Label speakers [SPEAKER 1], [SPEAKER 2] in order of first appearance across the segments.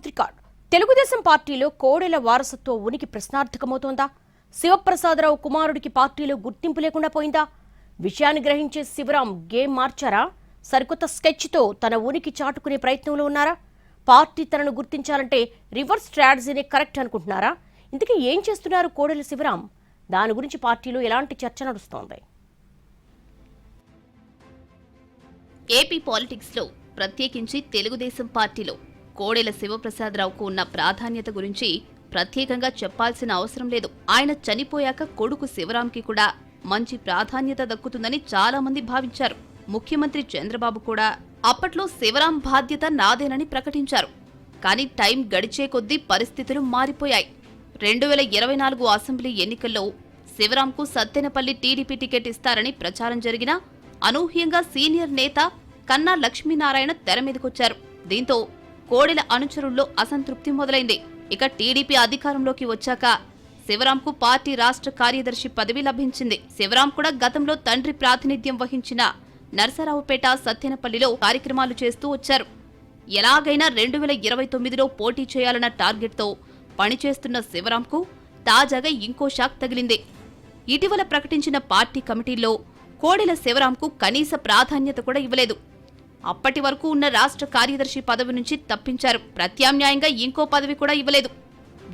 [SPEAKER 1] Record Telugu Desam పార్టీలో కోడెల వారసత్వ ఉనికి ప్రశ్నార్థకమవుతోందా? శివప్రసాదరావు కుమారుడికి పార్టీలో గుర్తింపు లేకుండా పోయిందా? విషయాన్ని గ్రహించే శివరాం గేమ్ మార్చారా? సరికొత్త స్కెచ్తో తన ఉనికి చాటుకునే ప్రయత్నంలో ఉన్నారా? పార్టీ తనను గుర్తించాలంటే రివర్స్ స్ట్రాటజీనే కరెక్ట్ అనుకుంటున్నారా? ఇంతకీ ఏం చేస్తున్నారు కోడెల శివరాం? దాని గురించి పార్టీలో ఎలాంటి చర్చ నడుస్తోంది?
[SPEAKER 2] ఏపీ పాలిటిక్స్ లో ప్రత్యేకించి తెలుగుదేశం పార్టీలో కోడెల శివప్రసాదరావుకు ఉన్న ప్రాధాన్యత గురించి ప్రత్యేకంగా చెప్పాల్సిన అవసరం లేదు. ఆయన చనిపోయాక కొడుకు శివరాంకి కూడా మంచి ప్రాధాన్యత దక్కుతుందని చాలా మంది భావించారు. ముఖ్యమంత్రి చంద్రబాబు కూడా అప్పట్లో శివరాం బాధ్యత నాదేనని ప్రకటించారు. కానీ టైం గడిచే కొద్దీ పరిస్థితులు మారిపోయాయి. 2024 అసెంబ్లీ ఎన్నికల్లో శివరాంకు సత్తెనపల్లి టీడీపీ టికెట్ ఇస్తారని ప్రచారం జరిగినా అనూహ్యంగా సీనియర్ నేత కన్నా లక్ష్మీనారాయణ తెరమీదకొచ్చారు. దీంతో కోడెల అనుచరుల్లో అసంతృప్తి మొదలైంది. ఇక టీడీపీ అధికారంలోకి వచ్చాక శివరాంకు పార్టీ రాష్ట్ర కార్యదర్శి పదవి లభించింది. శివరాం కూడా గతంలో తండ్రి ప్రాతినిధ్యం వహించిన నరసరావుపేట, సత్తెనపల్లిలో కార్యక్రమాలు చేస్తూ వచ్చారు. ఎలాగైనా 2029లో పోటీ చేయాలన్న టార్గెట్తో పనిచేస్తున్న శివరాంకు తాజాగా ఇంకో షాక్ తగిలింది. ఇటీవల ప్రకటించిన పార్టీ కమిటీల్లో కోడెల శివరాంకు కనీస ప్రాధాన్యత కూడా ఇవ్వలేదు. అప్పటి వరకు ఉన్న రాష్ట్ర కార్యదర్శి పదవి నుంచి తప్పించారు. ప్రత్యామ్నాయంగా ఇంకో పదవి కూడా ఇవ్వలేదు.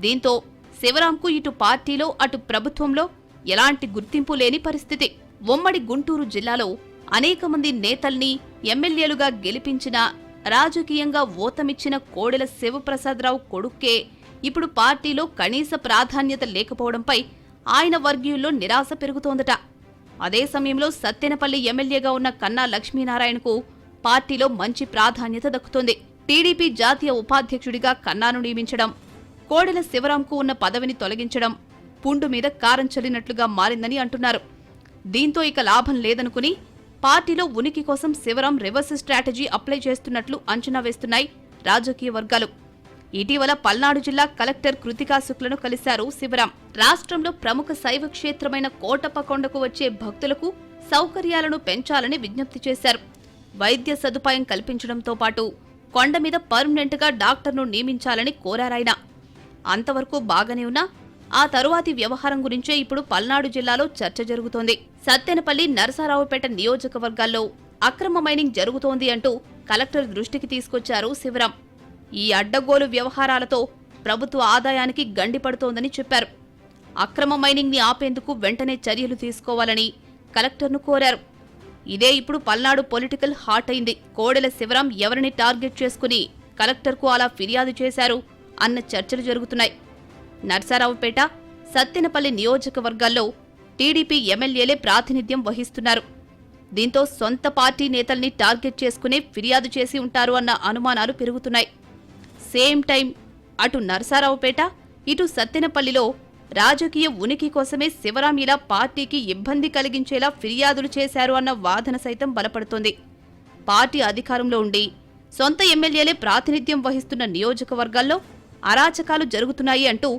[SPEAKER 2] దీంతో శివరాంకు ఇటు పార్టీలో అటు ప్రభుత్వంలో ఎలాంటి గుర్తింపు లేని పరిస్థితి. ఉమ్మడి గుంటూరు జిల్లాలో అనేక మంది నేతల్ని ఎమ్మెల్యేలుగా గెలిపించిన, రాజకీయంగా ఓతమిచ్చిన కోడెల శివప్రసాదరావు కొడుక్కే ఇప్పుడు పార్టీలో కనీస ప్రాధాన్యత లేకపోవడంపై ఆయన వర్గీయుల్లో నిరాశ పెరుగుతోందట. అదే సమయంలో సత్తెనపల్లి ఎమ్మెల్యేగా ఉన్న కన్నా లక్ష్మీనారాయణకు పార్టీలో మంచి ప్రాధాన్యత దక్కుతోంది. టీడీపీ జాతీయ ఉపాధ్యక్షుడిగా కన్నాను నియమించడం, కోడెల శివరాంకు ఉన్న పదవిని తొలగించడం పుండు మీద కారం చల్లినట్లుగా మారిందని అంటున్నారు. దీంతో ఇక లాభం లేదనుకుని పార్టీలో ఉనికి కోసం శివరాం రివర్స్ స్ట్రాటజీ అప్లై చేస్తున్నట్లు అంచనా వేస్తున్నాయి రాజకీయ వర్గాలు. ఇటీవల పల్నాడు జిల్లా కలెక్టర్ కృతికా శుక్లను కలిశారు శివరాం. రాష్ట్రంలో ప్రముఖ శైవ క్షేత్రమైన కోటప్పకొండకు వచ్చే భక్తులకు సౌకర్యాలను పెంచాలని విజ్ఞప్తి చేశారు. వైద్య సదుపాయం కల్పించడంతో పాటు కొండ మీద పర్మనెంట్ గా డాక్టర్ను నియమించాలని కోరారాయన. అంతవరకు బాగానే ఉన్నా ఆ తరువాతి వ్యవహారం గురించే ఇప్పుడు పల్నాడు జిల్లాలో చర్చ జరుగుతోంది. సత్తెనపల్లి, నరసరావుపేట నియోజకవర్గాల్లో అక్రమ మైనింగ్ జరుగుతోంది అంటూ కలెక్టర్ దృష్టికి తీసుకొచ్చారు శివరాం. ఈ అడ్డగోలు వ్యవహారాలతో ప్రభుత్వ ఆదాయానికి గండిపడుతోందని చెప్పారు. అక్రమ మైనింగ్ ని ఆపేందుకు వెంటనే చర్యలు తీసుకోవాలని కలెక్టర్ను కోరారు. ఇదే ఇప్పుడు పల్నాడు పొలిటికల్ హాట్ అయింది. కోడెల శివరాం ఎవరిని టార్గెట్ చేసుకుని కలెక్టర్కు అలా ఫిర్యాదు చేశారు అన్న చర్చలు జరుగుతున్నాయి. నర్సారావుపేట, సత్తెనపల్లి నియోజకవర్గాల్లో టీడీపీ ఎమ్మెల్యేలే ప్రాతినిధ్యం వహిస్తున్నారు. దీంతో సొంత పార్టీ నేతల్ని టార్గెట్ చేసుకునే ఫిర్యాదు చేసి ఉంటారు అన్న అనుమానాలు పెరుగుతున్నాయి. సేమ్ టైం అటు నర్సారావుపేట, ఇటు సత్తెనపల్లిలో రాజకీయ ఉనికి కోసమే శివరాం ఇలా పార్టీకి ఇబ్బంది కలిగించేలా ఫిర్యాదులు చేశారు అన్న వాదన సైతం బలపడుతోంది. పార్టీ అధికారంలో ఉండి సొంత ఎమ్మెల్యేలే ప్రాతినిధ్యం వహిస్తున్న నియోజకవర్గాల్లో అరాచకాలు జరుగుతున్నాయి అంటూ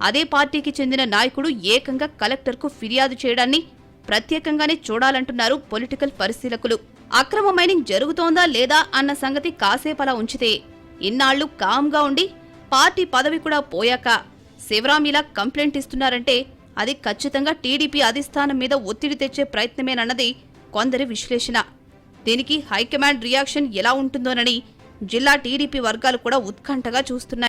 [SPEAKER 2] అదే పార్టీకి చెందిన నాయకుడు ఏకంగా కలెక్టర్కు ఫిర్యాదు చేయడాన్ని ప్రత్యేకంగానే చూడాలంటున్నారు పొలిటికల్ పరిశీలకులు. అక్రమ మైనింగ్ జరుగుతోందా లేదా అన్న సంగతి కాసేపలా ఉంచితే, ఇన్నాళ్లు కామ్గా ఉండి పార్టీ పదవి కూడా పోయాక శివరాం ఇలా కంప్లైంట్ ఇస్తున్నారంటే అది ఖచ్చితంగా టీడీపీ అధిష్టానం మీద ఒత్తిడి తెచ్చే ప్రయత్నమేనన్నది కొందరి విశ్లేషణ. దీనికి హైకమాండ్ రియాక్షన్ ఎలా ఉంటుందోనని జిల్లా టీడీపీ వర్గాలు కూడా ఉత్కంఠగా చూస్తున్నాయి.